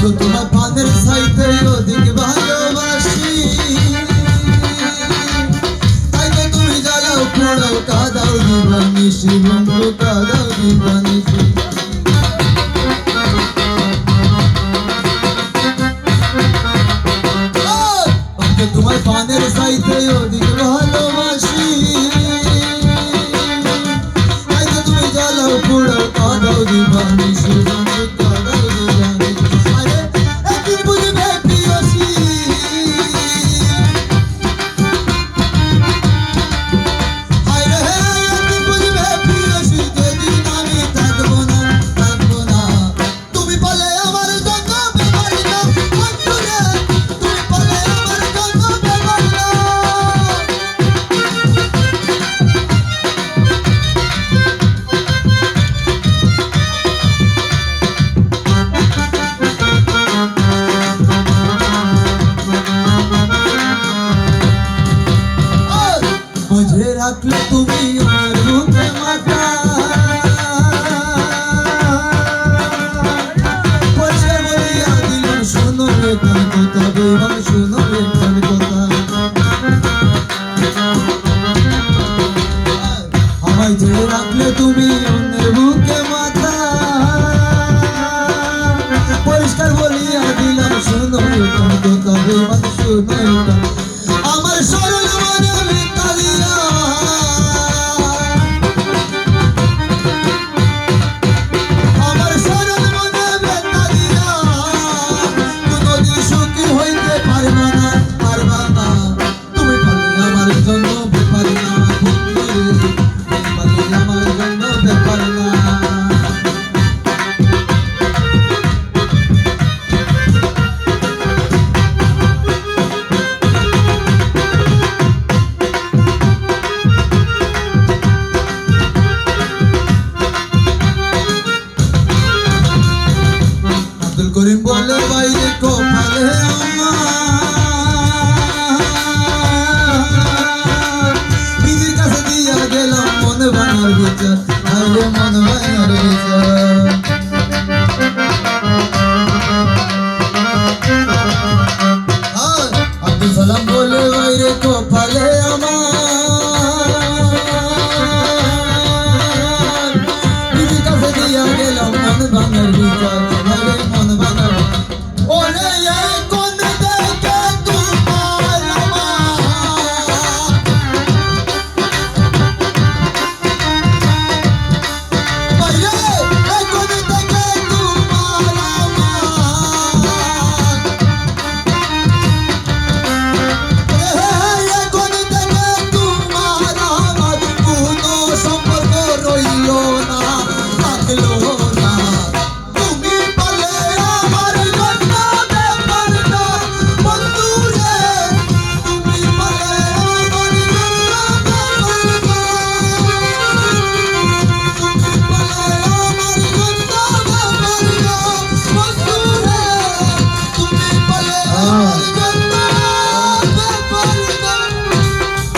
তোমার পানের চাইতে অধিক ভালোবাসি, তাই তো তুমি জ্বালাও পোড়াও কাদাও দিবানিশি বন্ধু কাদাও দিবানিশি। তোমার পানের চাইতে অধিক ভালোবাসি, তাই তো তুমি জ্বালাও পোড়াও কাদাও দিবানিশি বন্ধু কাদাও দিবানিশি। আরে একদিন বুঝবে প্রিয়সী, আরে একদিন বুঝবে প্রিয়সী, যেদিন আমি থাকবো না থাকবো না। তুমি বলে আমার জন্য বেমারি না বন্ধু রে, তুমি বলে আমার জন্য বেমারি না। বুঝে রাখলে তুমি আমার বুকে মাথা, পয়সা বলিয়া দিলাম শোনো রে কার কথা, বেমান শোনো রে কার কথা। আমায় ধরে রাখলে তুমি অন্যের বুকে মাথা, পরিষ্কার বলিয়া দিলাম শোনো রে কার কথা, বেমান শোনো রে কার। আমার সরল মনে মিথ্যা দিয়া, আমার সরল মনে মিথ্যা দিয়া, কোনদিন সুখী হইতে পারবা না পারবা না। তুমি পারলে আমার জন্য ব্যাপার না বন্ধু রে, তুমি পারলে আমার জন্য ব্যাপার না। আব্দুল করিম বলে বাইরে কপালে আমার, নিজের কাছে দিয়া গেলাম মনে ভাঙার বিচার, আরে মন ভাঙার বিচার। আব্দুল সালাম বলে বাইরে কপালে আমার, নিজের কাছে দিয়া গেলাম মন ভাঙার বিচার।